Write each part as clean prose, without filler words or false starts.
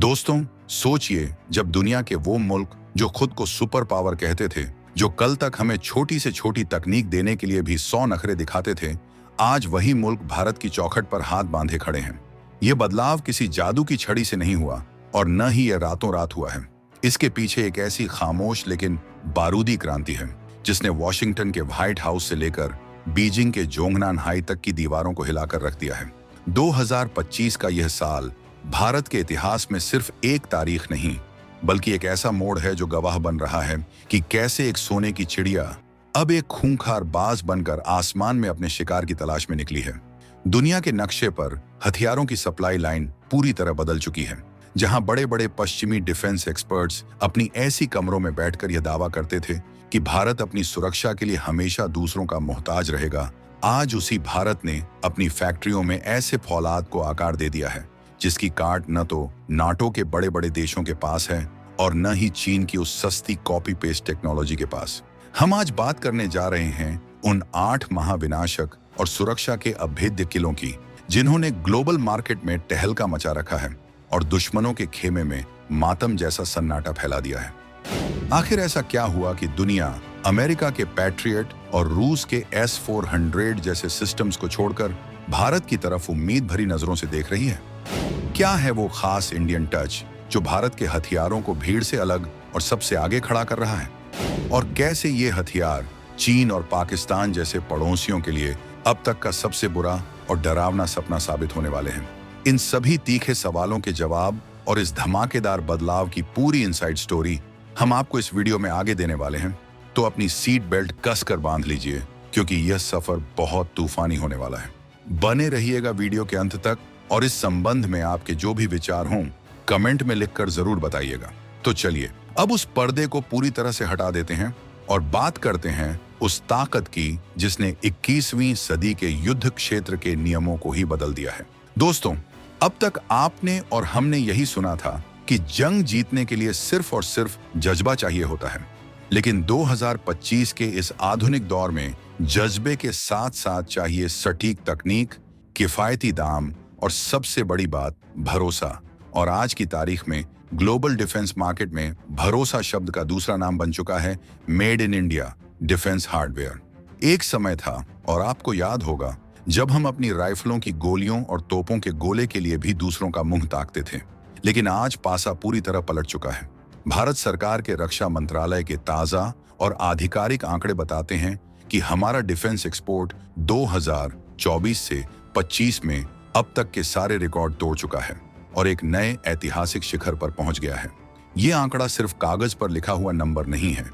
दोस्तों, सोचिए जब दुनिया के वो मुल्क जो खुद को सुपर पावर कहते थे, जो कल तक हमें छोटी से छोटी तकनीक देने के लिए भी 100 नखरे दिखाते थे, आज वही मुल्क भारत की चौखट पर हाथ बांधे खड़े हैं। ये बदलाव किसी जादू की छड़ी से नहीं हुआ और न ही ये रातों रात हुआ है। इसके पीछे एक ऐसी खामोश लेकिन बारूदी क्रांति है जिसने वॉशिंगटन के व्हाइट हाउस से लेकर बीजिंग के जोंगनानहाई तक की दीवारों को हिलाकर रख दिया है। 2025 का यह साल भारत के इतिहास में सिर्फ एक तारीख नहीं, बल्कि एक ऐसा मोड़ है जो गवाह बन रहा है कि कैसे एक सोने की चिड़िया अब एक खूंखार बाज बनकर आसमान में अपने शिकार की तलाश में निकली है। दुनिया के नक्शे पर हथियारों की सप्लाई लाइन पूरी तरह बदल चुकी है। जहां बड़े बड़े पश्चिमी डिफेंस एक्सपर्ट्स अपनी ऐसी कमरों में बैठकर यह दावा करते थे कि भारत अपनी सुरक्षा के लिए हमेशा दूसरों का मोहताज रहेगा, आज उसी भारत ने अपनी फैक्ट्रियों में ऐसे फौलाद को आकार दे दिया है जिसकी काट न तो नाटो के बड़े बड़े देशों के पास है और न ही चीन की उस सस्ती कॉपी पेस्ट टेक्नोलॉजी के पास। हम आज बात करने जा रहे हैं उन 8 महाविनाशक और सुरक्षा के अभेद्य किलों की जिन्होंने ग्लोबल मार्केट में टहलका मचा रखा है और दुश्मनों के खेमे में मातम जैसा सन्नाटा फैला दिया है। आखिर ऐसा क्या हुआ कि दुनिया अमेरिका के पैट्रियट और रूस के S-400 जैसे सिस्टम्स को छोड़कर भारत की तरफ उम्मीद भरी नजरों से देख रही है? क्या है वो खास इंडियन टच जो भारत के हथियारों को भीड़ से अलग और सबसे आगे खड़ा कर रहा है? और कैसे ये हथियार चीन और पाकिस्तान जैसे पड़ोसियों के लिए अब तक का सबसे बुरा और डरावना सपना साबित होने वाले हैं? इन सभी तीखे सवालों के जवाब और इस धमाकेदार बदलाव की पूरी इनसाइड स्टोरी हम आपको इस वीडियो में आगे देने वाले हैं। तो अपनी सीट बेल्ट कसकर बांध लीजिए, क्योंकि यह सफर बहुत तूफानी होने वाला है। बने रहिएगा वीडियो के अंत तक और इस संबंध में आपके जो भी विचार हों कमेंट में लिखकर जरूर बताइएगा। तो चलिए अब उस पर्दे को पूरी तरह से हटा देते हैं और बात करते हैं उस ताकत की जिसने 21वीं सदी के युद्ध क्षेत्र के नियमों को ही बदल दिया है। दोस्तों, अब तक आपने और हमने यही सुना था कि जंग जीतने के लिए सिर्फ और सिर्फ जज्बा चाहिए होता है, लेकिन 2025 के इस आधुनिक दौर में जज्बे के साथ साथ चाहिए सटीक तकनीक, किफायती दाम और सबसे बड़ी बात भरोसा। और आज की तारीख में ग्लोबल डिफेंस मार्केट में भरोसा शब्द का दूसरा नाम बन चुका है made in India defence hardware. एक समय था, और आपको याद होगा, जब हम अपनी राइफलों की गोलियों और तोपों के गोले के लिए भी दूसरों का मुंह ताकते थे। लेकिन आज पासा पूरी तरह पलट चुका है। भारत सरकार के रक्षा मंत्रालय के ताजा और आधिकारिक आंकड़े बताते हैं कि हमारा डिफेंस एक्सपोर्ट 2024 से 25 में अब तक के सारे रिकॉर्ड तोड़ चुका है और एक नए ऐतिहासिक शिखर पर पहुंच गया है। ये आंकड़ा सिर्फ कागज पर लिखा हुआ नंबर नहीं है,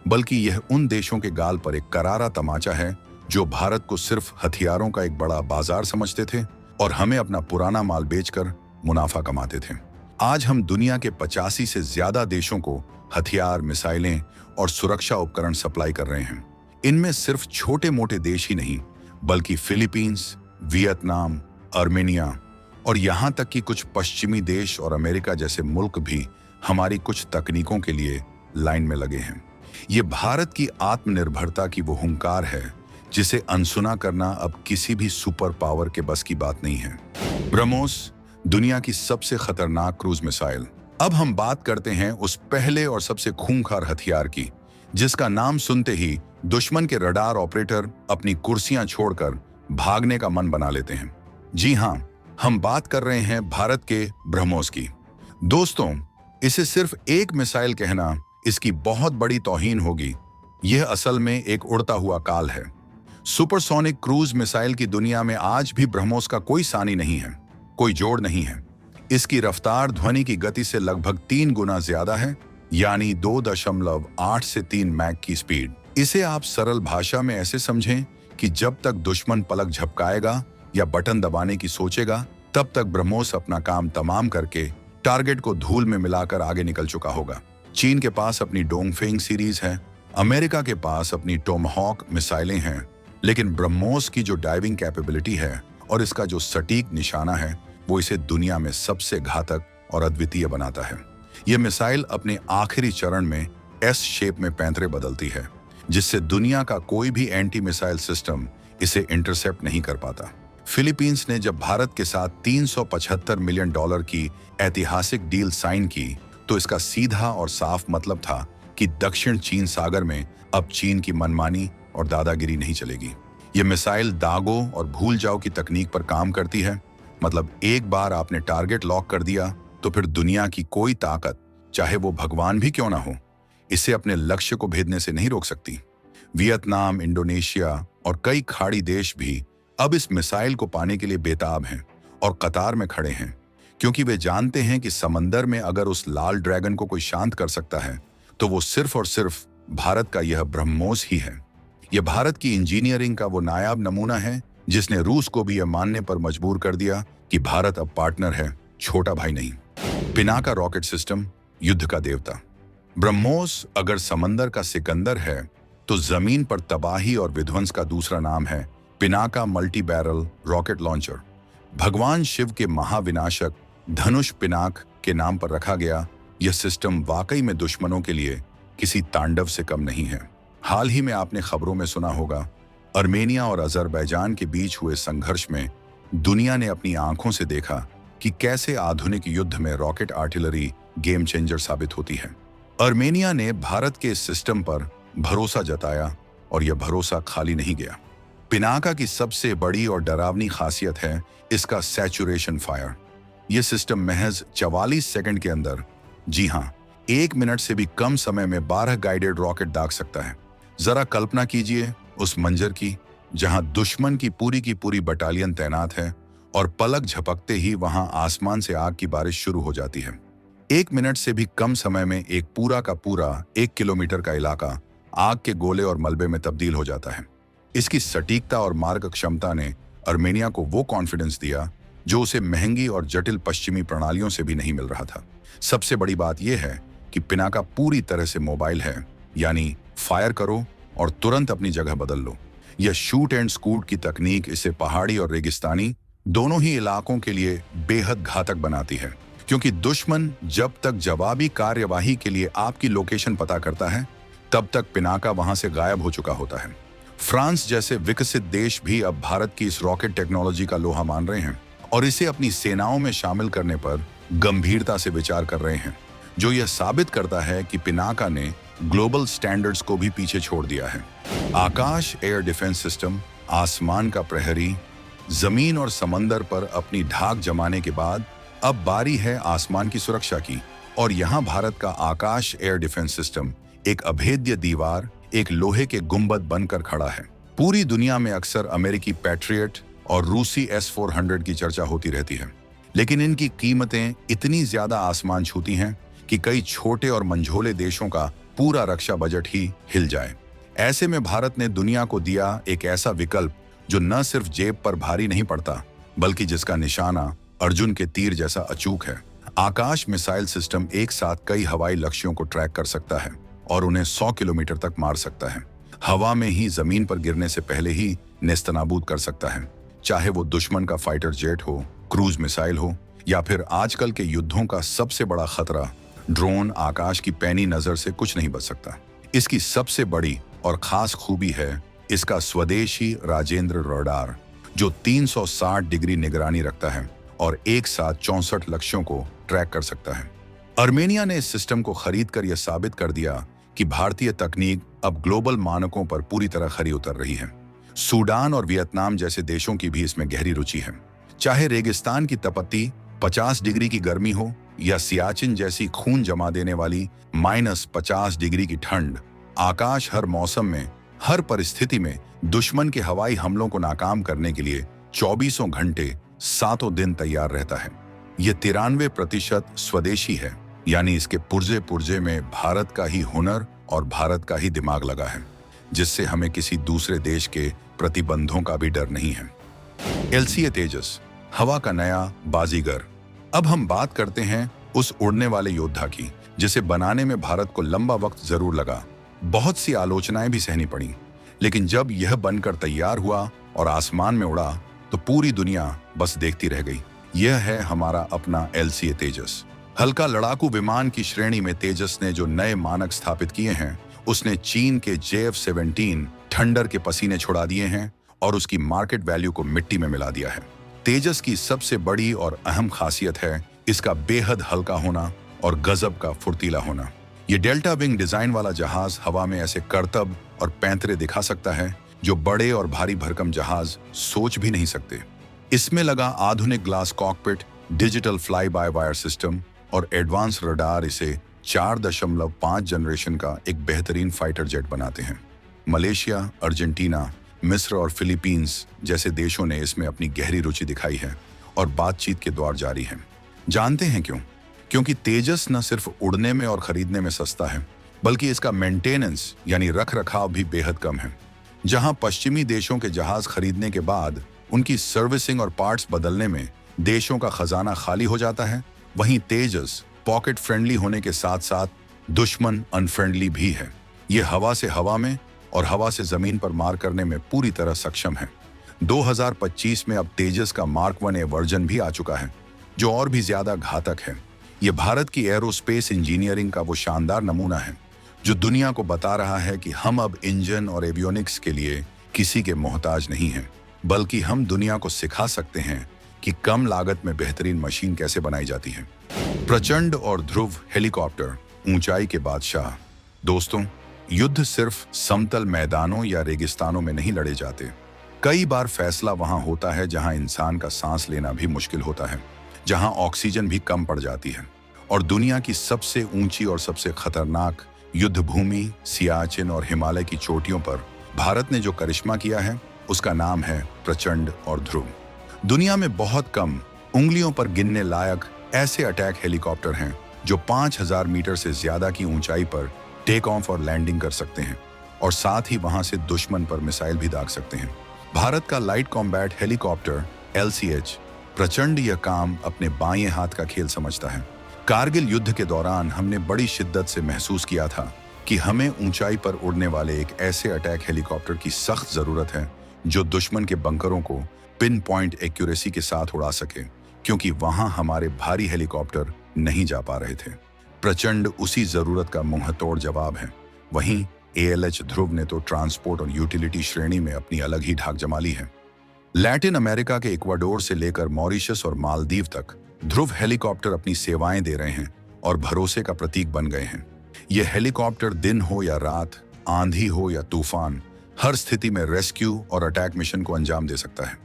बल्कि यह उन देशों के गाल पर एक करारा तमाचा है जो भारत को सिर्फ हथियारों का एक बड़ा बाजार समझते थे और हमें अपना पुराना माल बेचकर मुनाफा कमाते थे। आज हम दुनिया के 85 से ज्यादा देशों को हथियार, मिसाइलें और सुरक्षा उपकरण सप्लाई कर रहे हैं। इनमें सिर्फ छोटे मोटे देश ही नहीं, बल्कि फिलीपींस, वियतनाम, आर्मेनिया और यहाँ तक कि कुछ पश्चिमी देश और अमेरिका जैसे मुल्क भी हमारी कुछ तकनीकों के लिए लाइन में लगे हैं। ये भारत की आत्मनिर्भरता की वो हुंकार है जिसे अनसुना करना अब किसी भी सुपर पावर के बस की बात नहीं है। ब्रह्मोस, दुनिया की सबसे खतरनाक क्रूज मिसाइल। अब हम बात करते हैं उस पहले और सबसे खूंखार हथियार की जिसका नाम सुनते ही दुश्मन के रडार ऑपरेटर अपनी कुर्सियां छोड़कर भागने का मन बना लेते हैं। जी हां, हम बात कर रहे हैं भारत के ब्रह्मोस की। दोस्तों, इसे सिर्फ एक मिसाइल कहना इसकी बहुत बड़ी तौहीन होगी। यह असल में एक उड़ता हुआ काल है। सुपरसोनिक क्रूज मिसाइल की दुनिया में आज भी ब्रह्मोस का कोई सानी नहीं है, कोई जोड़ नहीं है। इसकी रफ्तार ध्वनि की गति से लगभग 3 गुना ज्यादा है, यानी 2.8 से 3 मैक की स्पीड। इसे आप सरल भाषा में ऐसे समझें कि जब तक दुश्मन पलक झपकाएगा या बटन दबाने की सोचेगा, तब तक ब्रह्मोस अपना काम तमाम करके टारगेट को धूल में मिलाकर आगे निकल चुका होगा। चीन के पास अपनी डोंगफेंग सीरीज है, अमेरिका के पास अपनी टोमाहॉक मिसाइलें हैं, लेकिन ब्रह्मोस की जो डाइविंग कैपेबिलिटी है और इसका जो सटीक निशाना है, वो इसे दुनिया में सबसे घातक और अद्वितीय बनाता है। यह मिसाइल अपने आखिरी चरण में एस शेप में पैंतरे बदलती है, जिससे दुनिया का कोई भी एंटी मिसाइल सिस्टम इसे इंटरसेप्ट नहीं कर पाता। फिलीपींस ने जब भारत के साथ $375 मिलियन की ऐतिहासिक डील साइन की, तो इसका सीधा और साफ मतलब था कि दक्षिण चीन सागर में अब चीन की मनमानी और दादागिरी नहीं चलेगी। ये मिसाइल दागो और भूल जाओ की तकनीक पर काम करती है। मतलब एक बार आपने टारगेट लॉक कर दिया तो फिर दुनिया की कोई ताकत, चाहे वो भगवान भी क्यों ना हो, इसे अपने लक्ष्य को भेदने से नहीं रोक सकती। वियतनाम, इंडोनेशिया और कई खाड़ी देश भी अब इस मिसाइल को पाने के लिए बेताब हैं और कतार में खड़े हैं, क्योंकि वे जानते हैं कि समंदर में अगर उस लाल ड्रैगन को कोई शांत कर सकता है तो वो सिर्फ और सिर्फ भारत का यह ब्रह्मोस ही है। यह भारत की इंजीनियरिंग का वो नायाब नमूना है जिसने रूस को भी यह मानने पर मजबूर कर दिया कि भारत अब पार्टनर है, छोटा भाई नहीं। पिनाका रॉकेट सिस्टम, युद्ध का देवता। ब्रह्मोस अगर समंदर का सिकंदर है तो जमीन पर तबाही और विध्वंस का दूसरा नाम है Pinaka multi barrel rocket launcher. भगवान शिव के महाविनाशक धनुष पिनाक के नाम पर रखा गया यह सिस्टम वाकई में दुश्मनों के लिए किसी तांडव से कम नहीं है। हाल ही में आपने खबरों में सुना होगा, अर्मेनिया और अजरबैजान के बीच हुए संघर्ष में दुनिया ने अपनी आंखों से देखा कि कैसे आधुनिक युद्ध में रॉकेट आर्टिलरी गेम चेंजर साबित होती है। अर्मेनिया ने भारत के इस सिस्टम पर भरोसा जताया और यह भरोसा खाली नहीं गया। पिनाका की सबसे बड़ी और डरावनी खासियत है इसका सैचुरेशन फायर। यह सिस्टम महज 44 सेकंड के अंदर, जी हां, 1 मिनट से भी कम समय में 12 गाइडेड रॉकेट दाग सकता है। जरा कल्पना कीजिए उस मंजर की जहां दुश्मन की पूरी बटालियन तैनात है और पलक झपकते ही वहां आसमान से आग की बारिश शुरू हो जाती है। 1 मिनट से भी कम समय में एक पूरा का पूरा 1 किलोमीटर का इलाका आग के गोले और मलबे में तब्दील हो जाता है। इसकी सटीकता और मारक क्षमता ने अर्मेनिया को वो कॉन्फिडेंस दिया जो उसे महंगी और जटिल पश्चिमी प्रणालियों से भी नहीं मिल रहा था। सबसे बड़ी बात यह है कि पिनाका पूरी तरह से मोबाइल है, यानी फायर करो और तुरंत अपनी जगह बदल लो। यह शूट एंड स्कूट की तकनीक इसे पहाड़ी और रेगिस्तानी दोनों ही इलाकों के लिए बेहद घातक बनाती है, क्योंकि दुश्मन जब तक जवाबी कार्यवाही के लिए आपकी लोकेशन पता करता है तब तक पिनाका वहां से गायब हो चुका होता है। फ्रांस जैसे विकसित देश भी अब भारत की इस रॉकेट टेक्नोलॉजी का लोहा मान रहे हैं और इसे अपनी सेनाओं में शामिल करने पर गंभीरता से विचार कर रहे हैं, जो यह साबित करता है कि पिनाका ने ग्लोबल स्टैंडर्ड्स को भी पीछे छोड़ दिया है। आकाश एयर डिफेंस सिस्टम, आसमान का प्रहरी, जमीन और समंदर पर अपनी धाक जमाने के बाद अब बारी है आसमान की सुरक्षा की, और यहाँ भारत का आकाश एयर डिफेंस सिस्टम एक अभेद्य दीवार, एक लोहे के गुंबद बनकर खड़ा है। पूरी दुनिया में अक्सर अमेरिकी पैट्रियट और रूसी S-400 की चर्चा होती रहती है, लेकिन इनकी कीमतें इतनी ज्यादा आसमान छूती हैं कि कई छोटे और मंझोले देशों का पूरा रक्षा बजट ही हिल जाए। ऐसे में भारत ने दुनिया को दिया एक ऐसा विकल्प जो न सिर्फ जेब पर भारी नहीं पड़ता, बल्कि जिसका निशाना अर्जुन के तीर जैसा अचूक है। आकाश मिसाइल सिस्टम एक साथ कई हवाई लक्ष्यों को ट्रैक कर सकता है और उन्हें 100 किलोमीटर तक मार सकता है। हवा में ही जमीन पर गिरने से पहले ही नेस्तनाबूद कर सकता है, चाहे वो दुश्मन का फाइटर जेट हो, क्रूज मिसाइल हो, या फिर आजकल के युद्धों का सबसे बड़ा खतरा ड्रोन। आकाश की पैनी नजर से कुछ नहीं बच सकता। इसकी सबसे बड़ी और खास खूबी है इसका स्वदेशी राजेंद्र रडार, जो 360 डिग्री निगरानी रखता है और एक साथ 64 लक्ष्यों को ट्रैक कर सकता है। अर्मेनिया ने इस सिस्टम को खरीद कर यह साबित कर दिया कि भारतीय तकनीक अब ग्लोबल मानकों पर पूरी तरह खरी उतर रही है। सूडान और वियतनाम जैसे देशों की भी इसमें गहरी रुचि है। चाहे रेगिस्तान की तपती 50 डिग्री की गर्मी हो या सियाचिन जैसी खून जमा देने वाली -50 डिग्री की ठंड, आकाश हर मौसम में, हर परिस्थिति में दुश्मन के हवाई हमलों को नाकाम करने के लिए 24 घंटे 7 दिन तैयार रहता है। यह 93% स्वदेशी है, यानी इसके पुर्जे में भारत का ही हुनर और भारत का ही दिमाग लगा है, जिससे हमें किसी दूसरे देश के प्रतिबंधों का भी डर नहीं है। LCA तेजस, हवा का नया बाजीगर। अब हम बात करते हैं उस उड़ने वाले योद्धा की, जिसे बनाने में भारत को लंबा वक्त जरूर लगा, बहुत सी आलोचनाएं भी सहनी पड़ी, लेकिन जब यह बनकर तैयार हुआ और आसमान में उड़ा तो पूरी दुनिया बस देखती रह गई। यह है हमारा अपना LCA तेजस। हल्का लड़ाकू विमान की श्रेणी में तेजस ने जो नए मानक स्थापित किए हैं, उसने चीन के JF-17 थंडर के पसीने छुड़ा दिए हैं और उसकी मार्केट वैल्यू को मिट्टी में मिला दिया है। तेजस की सबसे बड़ी और अहम खासियत है इसका बेहद हल्का होना और गजब का फुर्तीला होना। ये डेल्टा विंग डिजाइन वाला जहाज हवा में ऐसे करतब और पैंतरे दिखा सकता है जो बड़े और भारी भरकम जहाज सोच भी नहीं सकते। इसमें लगा आधुनिक glass cockpit, digital fly by wire system और एडवांस रडार इसे 4.5 जनरेशन का एक बेहतरीन फाइटर जेट बनाते हैं। मलेशिया, अर्जेंटीना, मिस्र और फिलीपींस जैसे देशों ने इसमें अपनी गहरी रुचि दिखाई है और बातचीत के दौर जारी है। जानते हैं क्यों? क्योंकि तेजस न सिर्फ उड़ने में और खरीदने में सस्ता है, बल्कि इसका मेंटेनेंस यानी रख रखाव भी बेहद कम है। जहां पश्चिमी देशों के जहाज खरीदने के बाद उनकी सर्विसिंग और पार्ट्स बदलने में देशों का खजाना खाली हो जाता है, वहीं तेजस पॉकेट फ्रेंडली होने के साथ साथ दुश्मन अनफ्रेंडली भी है। ये हवा से हवा में और हवा से जमीन पर मार करने में पूरी तरह सक्षम है। 2025 में अब तेजस का मार्क 1A वर्जन भी आ चुका है, जो और भी ज्यादा घातक है। ये भारत की एरोस्पेस इंजीनियरिंग का वो शानदार नमूना है जो दुनिया को बता रहा है कि हम अब इंजन और एवियोनिक्स के लिए किसी के मोहताज नहीं हैं, बल्कि हम दुनिया को सिखा सकते हैं कि कम लागत में बेहतरीन मशीन कैसे बनाई जाती है। प्रचंड और ध्रुव हेलीकॉप्टर, ऊंचाई के बादशाह। दोस्तों, युद्ध सिर्फ समतल मैदानों या रेगिस्तानों में नहीं लड़े जाते। कई बार फैसला वहां होता है जहां इंसान का सांस लेना भी मुश्किल होता है, जहां ऑक्सीजन भी कम पड़ जाती है। और दुनिया की सबसे ऊंची और सबसे खतरनाक युद्ध भूमि सियाचिन और हिमालय की चोटियों पर भारत ने जो करिश्मा किया है उसका नाम है प्रचंड और ध्रुव। दुनिया में बहुत कम, उंगलियों पर गिनने लायक ऐसे अटैक हेलीकॉप्टर हैं जो 5000 मीटर से ज्यादा की ऊंचाई पर टेक ऑफ और लैंडिंग कर सकते हैं और साथ ही वहां से दुश्मन पर मिसाइल भी दाग सकते हैं। भारत का लाइट कॉम्बैट हेलीकॉप्टर LCH प्रचंड यह काम अपने बाएं हाथ का खेल समझता है। कारगिल युद्ध के दौरान हमने बड़ी शिद्दत से महसूस किया था कि हमें ऊंचाई पर उड़ने वाले एक ऐसे अटैक हेलीकॉप्टर की सख्त जरूरत है जो दुश्मन के बंकरों को पिन पॉइंट एक्यूरेसी के साथ उड़ा सके, क्योंकि वहां हमारे भारी हेलीकॉप्टर नहीं जा पा रहे थे। प्रचंड उसी जरूरत का मुंहतोड़ जवाब है। वहीं ALH ध्रुव ने तो ट्रांसपोर्ट और यूटिलिटी श्रेणी में अपनी अलग ही ढाक जमा ली है। लैटिन अमेरिका के इक्वाडोर से लेकर मॉरिशस और मालदीव तक ध्रुव हेलीकॉप्टर अपनी सेवाएं दे रहे हैं और भरोसे का प्रतीक बन गए हैं। ये हेलीकॉप्टर दिन हो या रात, आंधी हो या तूफान, हर स्थिति में रेस्क्यू और अटैक मिशन को अंजाम दे सकता है।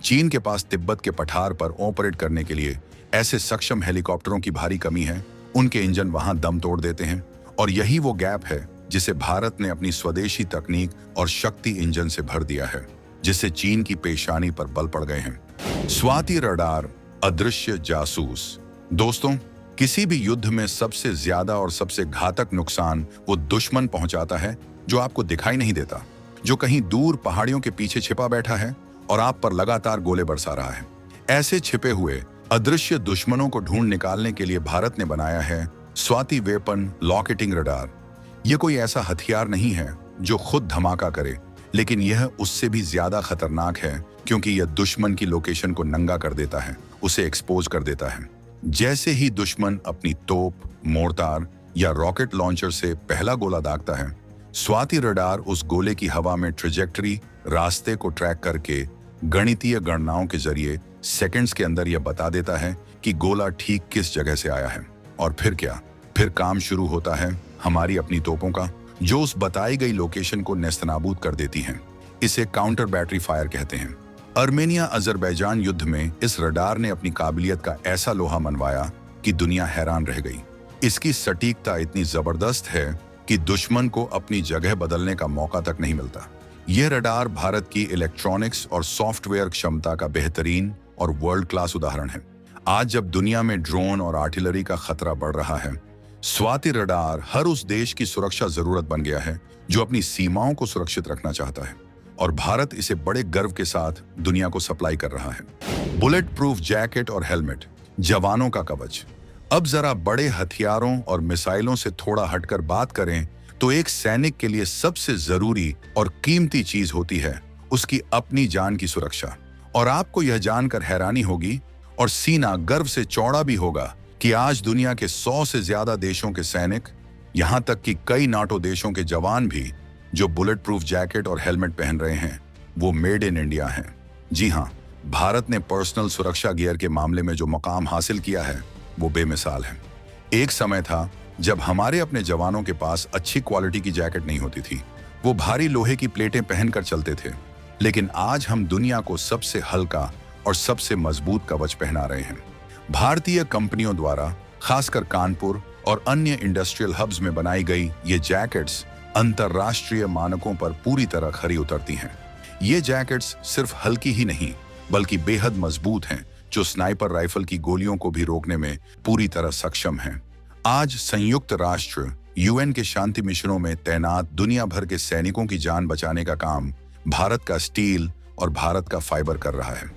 चीन के पास तिब्बत के पठार पर ऑपरेट करने के लिए ऐसे सक्षम हेलीकॉप्टरों की भारी कमी है। उनके इंजन वहां दम तोड़ देते हैं और यही वो गैप है जिसे भारत ने अपनी स्वदेशी तकनीक और शक्ति इंजन से भर दिया है, जिससे चीन की पेशानी पर बल पड़ गए हैं। स्वाति रडार, अदृश्य जासूस। दोस्तों, किसी भी युद्ध में सबसे ज्यादा और सबसे घातक नुकसान वो दुश्मन पहुंचाता है जो आपको दिखाई नहीं देता, जो कहीं दूर पहाड़ियों के पीछे छिपा बैठा है और आप पर लगातार गोले बरसा रहा है। ऐसे छिपे हुए अदृश्य दुश्मनों को ढूंढ निकालने के लिए भारत ने बनाया है स्वाति वेपन लॉकेटिंग रडार। यह कोई ऐसा हथियार नहीं है जो खुद धमाका करे, लेकिन यह उससे भी ज्यादा खतरनाक है क्योंकि यह दुश्मन की लोकेशन को नंगा कर देता है, उसे एक्सपोज कर देता है। जैसे ही दुश्मन अपनी तोप, मोर्टार या रॉकेट लॉन्चर से पहला गोला दागता है, स्वाति रडार उस गोले की हवा में ट्रेजेक्टरी, रास्ते को ट्रैक करके गणितीय गणनाओं के जरिए सेकंड्स के अंदर यह बता देता है कि गोला ठीक किस जगह से आया है। और फिर क्या? फिर काम शुरू होता है हमारी अपनी तोपों का, जो उस बताई गई लोकेशन को नेस्तनाबूद कर देती हैं। इसे काउंटर बैटरी फायर कहते हैं। अर्मेनिया अजरबैजान युद्ध में इस रडार ने अपनी काबिलियत का ऐसा लोहा मनवाया कि दुनिया हैरान रह गई। इसकी सटीकता इतनी जबरदस्त है कि दुश्मन को अपनी जगह बदलने का मौका तक नहीं मिलता। यह रडार भारत की इलेक्ट्रॉनिक्स और सॉफ्टवेयर क्षमता का बेहतरीन और वर्ल्ड क्लास उदाहरण है। आज जब दुनिया में ड्रोन और आर्टिलरी का खतरा बढ़ रहा है, स्वाति रडार हर उस देश की सुरक्षा जरूरत बन गया है जो अपनी सीमाओं को सुरक्षित रखना चाहता है, और भारत इसे बड़े गर्व के साथ दुनिया को सप्लाई कर रहा है। बुलेट प्रूफ जैकेट और हेलमेट, जवानों का कवच। अब जरा बड़े हथियारों और मिसाइलों से थोड़ा हटकर बात करें तो एक सैनिक के लिए सबसे जरूरी और कीमती चीज होती है उसकी अपनी जान की सुरक्षा। और आपको यह जानकर हैरानी होगी और सीना गर्व से चौड़ा भी होगा कि आज दुनिया के 100 से ज्यादा देशों के सैनिक, यहां तक कि कई नाटो देशों के जवान भी जो बुलेट प्रूफ जैकेट और हेलमेट पहन रहे हैं, वो मेड इन इंडिया हैं। जी हाँ, भारत ने पर्सनल सुरक्षा गियर के मामले में जो मकाम हासिल किया है वो बेमिसाल है। एक समय था जब हमारे अपने जवानों के पास अच्छी क्वालिटी की जैकेट नहीं होती थी, वो भारी लोहे की प्लेटें पहनकर चलते थे। लेकिन आज हम दुनिया को सबसे हल्का और सबसे मजबूत कवच पहना रहे हैं। भारतीय कंपनियों द्वारा खासकर कानपुर और अन्य इंडस्ट्रियल हब्स में बनाई गई ये जैकेट्स अंतर्राष्ट्रीय मानकों पर पूरी तरह खरी उतरती हैं। ये जैकेट्स सिर्फ हल्की ही नहीं बल्कि बेहद मजबूत हैं, जो स्नाइपर राइफल की गोलियों को भी रोकने में पूरी तरह सक्षम हैं। आज संयुक्त राष्ट्र यूएन के शांति मिशनों में तैनात दुनिया भर के सैनिकों की जान बचाने का काम भारत का स्टील और भारत का फाइबर कर रहा है।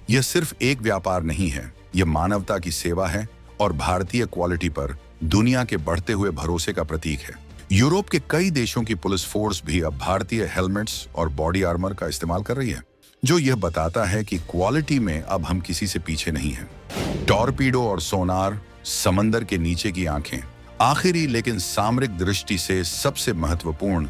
यह सिर्फ एक व्यापार नहीं है, यह मानवता की सेवा है और भारतीय क्वालिटी पर दुनिया के बढ़ते हुए भरोसे का प्रतीक है। यूरोप के कई देशों की पुलिस फोर्स भी अब भारतीय हेलमेट्स और बॉडी आर्मर का इस्तेमाल कर रही है, जो यह बताता है कि क्वालिटी में अब हम किसी से पीछे नहीं हैं। टॉर्पीडो और सोनार, समंदर के नीचे की आंखें। आखिरी लेकिन सामरिक दृष्टि से सबसे महत्वपूर्ण,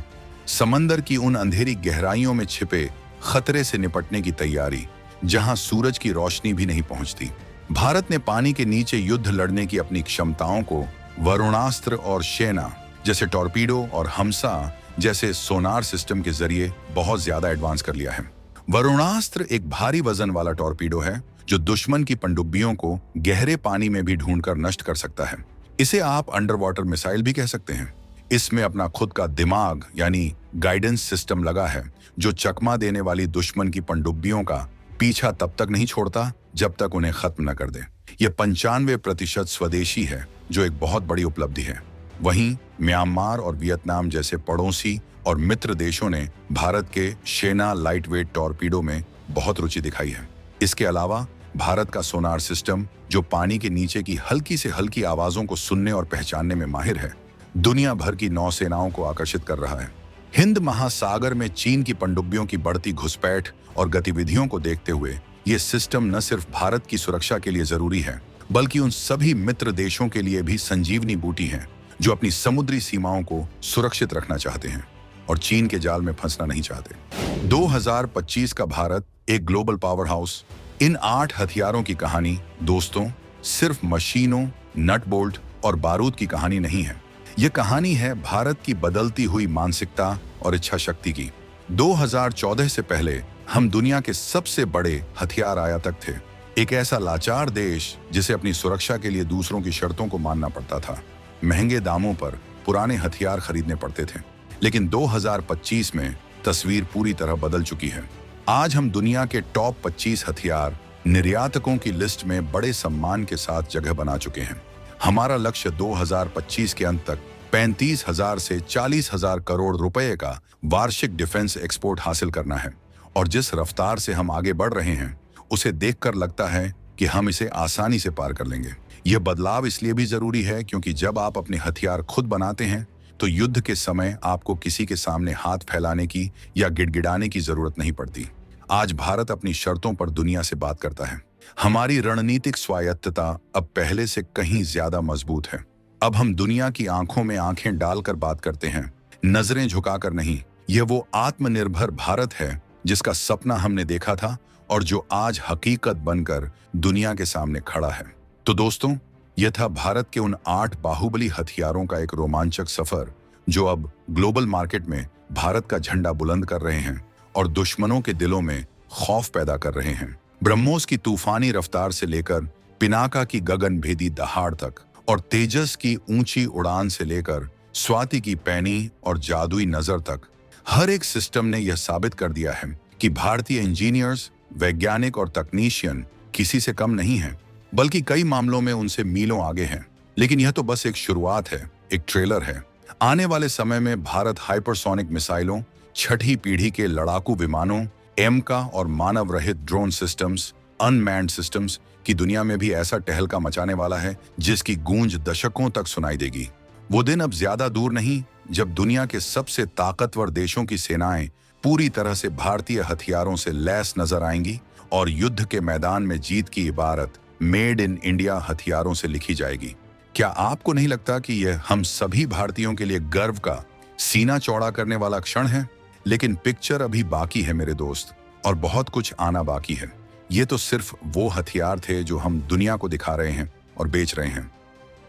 समंदर की उन अंधेरी गहराइयों में छिपे खतरे से निपटने की तैयारी, जहां सूरज की रोशनी भी नहीं पहुंचती। भारत ने पानी के नीचे युद्ध लड़ने की अपनी क्षमताओं को वरुणास्त्र और शेना जैसे टॉर्पीडो और हमसा जैसे सोनार सिस्टम के जरिए बहुत ज्यादा एडवांस कर लिया है। वरुणास्त्र एक भारी वजन वाला टॉर्पीडो है जो दुश्मन की पनडुब्बियों को गहरे पानी में भी ढूंढकर नष्ट कर सकता है। इसे आप अंडर वाटर मिसाइल भी कह सकते हैं। इसमें अपना खुद का दिमाग यानी गाइडेंस सिस्टम लगा है, जो चकमा देने वाली दुश्मन की पनडुब्बियों का पीछा तब तक नहीं छोड़ता जब तक उन्हें खत्म न कर दे। यह 95% स्वदेशी है, जो एक बहुत बड़ी उपलब्धि है। वहीं म्यांमार और वियतनाम जैसे पड़ोसी और मित्र देशों ने भारत के शेना लाइटवेट टॉर्पीडो में बहुत रुचि दिखाई है। इसके अलावा भारत का सोनार सिस्टम, जो पानी के नीचे की हल्की से हल्की आवाजों को सुनने और पहचानने में माहिर है, दुनिया भर की नौसेनाओं को आकर्षित कर रहा है। हिंद महासागर में चीन की पनडुब्बियों की बढ़ती घुसपैठ और गतिविधियों को देखते हुए ये सिस्टम न सिर्फ भारत की सुरक्षा के लिए जरूरी है, बल्कि उन सभी मित्र देशों के लिए भी संजीवनी बूटी है जो अपनी समुद्री सीमाओं को सुरक्षित रखना चाहते हैं और चीन के जाल में फंसना नहीं चाहते। 2025 का भारत एक ग्लोबल पावर हाउस। इन 8 हथियारों की कहानी दोस्तों सिर्फ मशीनों, नट बोल्ट और बारूद की कहानी नहीं है। यह कहानी है भारत की बदलती हुई मानसिकता और इच्छा शक्ति की। 2014 से पहले हम दुनिया के सबसे बड़े हथियार आयातक थे, एक ऐसा लाचार देश जिसे अपनी सुरक्षा के लिए दूसरों की शर्तों को मानना पड़ता था। महंगे दामों पर पुराने हथियार खरीदने पड़ते थे। लेकिन 2025 में तस्वीर पूरी तरह बदल चुकी है। आज हम दुनिया के टॉप 25 हथियार निर्यातकों की लिस्ट में बड़े सम्मान के साथ जगह बना चुके हैं। हमारा लक्ष्य 2025 के अंत तक 35,000 से 40,000 करोड़ रुपए का वार्षिक डिफेंस एक्सपोर्ट हासिल करना है। और जिस रफ्तार से हम आगे बढ़ रहे हैं, उसे देखकर लगता है कि हम इसे आसानी से पार कर लेंगे। यह बदलाव इसलिए भी जरूरी है क्योंकि जब आप अपने हथियार खुद बनाते हैं तो युद्ध के समय आपको किसी के सामने हाथ फैलाने की या गिड़गिड़ाने की जरूरत नहीं पड़ती। आज भारत अपनी शर्तों पर दुनिया से बात करता है। हमारी रणनीतिक स्वायत्तता अब पहले से कहीं ज्यादा मजबूत है। अब हम दुनिया की आंखों में आंखें डालकर बात करते हैं, नजरें झुकाकर नहीं। यह वो आत्मनिर्भर भारत है जिसका सपना हमने देखा था और जो आज हकीकत बनकर दुनिया के सामने खड़ा है। तो दोस्तों, यह था भारत के उन 8 बाहुबली हथियारों का एक रोमांचक सफर, जो अब ग्लोबल मार्केट में भारत का झंडा बुलंद कर रहे हैं और दुश्मनों के दिलों में खौफ पैदा कर रहे हैं। ब्रह्मोस की तूफानी रफ्तार से लेकर पिनाका की गगनभेदी दहाड़ तक और तेजस की ऊंची उड़ान से लेकर स्वाति की पैनी और जादुई नजर तक, हर एक सिस्टम ने यह साबित कर दिया है कि भारतीय इंजीनियर्स, वैज्ञानिक और तकनीशियन किसी से कम नहीं हैं, बल्कि कई मामलों में उनसे मीलों आगे हैं। लेकिन यह तो बस एक शुरुआत है, एक ट्रेलर है। आने वाले समय में भारत हाइपरसोनिक मिसाइलों, छठी पीढ़ी के लड़ाकू विमानों, एमका और मानव रहित ड्रोन सिस्टम्स, अनमैन्ड सिस्टम्स की दुनिया में भी ऐसा टहलका मचाने वाला है जिसकी गूंज दशकों तक सुनाई देगी। वो दिन अब ज्यादा दूर नहीं जब दुनिया के सबसे ताकतवर देशों की सेनाएं पूरी तरह से भारतीय हथियारों से लैस नजर आएंगी और युद्ध के मैदान में जीत की इबारत मेड इन इंडिया हथियारों से लिखी जाएगी। क्या आपको नहीं लगता कि यह हम सभी भारतीयों के लिए गर्व का सीना चौड़ा करने वाला क्षण है? लेकिन पिक्चर अभी बाकी है मेरे दोस्त। और बहुत कुछ आना बाकी है। ये तो सिर्फ वो हथियार थे जो हम दुनिया को दिखा रहे हैं और बेच रहे हैं।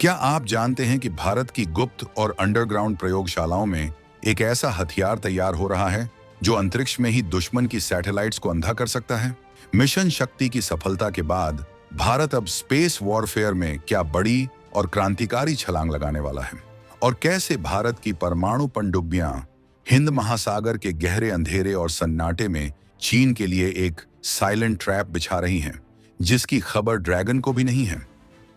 क्या आप जानते हैं कि भारत की गुप्त और अंडरग्राउंड प्रयोगशालाओं में एक ऐसा हथियार तैयार हो रहा है जो अंतरिक्ष में ही दुश्मन की सैटेलाइट्स को अंधा कर सकता है? मिशन शक्ति की सफलता के बाद भारत अब स्पेस वॉरफेयर में क्या बड़ी और क्रांतिकारी छलांग लगाने वाला है, और कैसे भारत की परमाणु पनडुब्बियां हिंद महासागर के गहरे अंधेरे और सन्नाटे में चीन के लिए एक साइलेंट ट्रैप बिछा रही हैं, जिसकी खबर ड्रैगन को भी नहीं है।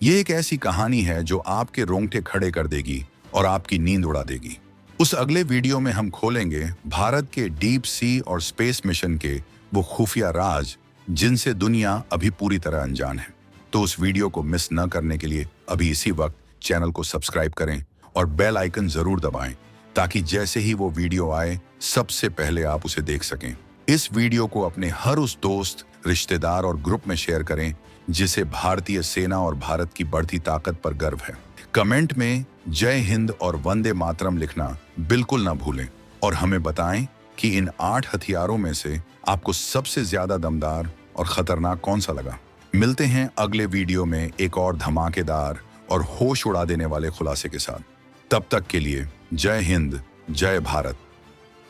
ये एक ऐसी कहानी है जो आपके रोंगटे खड़े कर देगी और आपकी नींद उड़ा देगी। उस अगले वीडियो में हम खोलेंगे भारत के डीप सी और स्पेस मिशन के वो खुफिया राज जिनसे दुनिया अभी पूरी तरह अनजान है। तो उस वीडियो को मिस न करने के लिए अभी इसी वक्त चैनल को सब्सक्राइब करें और बेल आइकन जरूर दबाएं, ताकि जैसे ही वो वीडियो आए सबसे पहले आप उसे देख सकें। इस वीडियो को अपने हर उस दोस्त, रिश्तेदार और ग्रुप में शेयर करें जिसे भारतीय सेना और भारत की बढ़ती ताकत पर गर्व है। कमेंट में जय हिंद और वंदे मातरम लिखना बिल्कुल ना भूलें और हमें बताएं कि इन 8 हथियारों में से आपको सबसे ज्यादा दमदार और खतरनाक कौन सा लगा। मिलते हैं अगले वीडियो में एक और धमाकेदार और होश उड़ा देने वाले खुलासे के साथ। तब तक के लिए जय हिंद, जय भारत।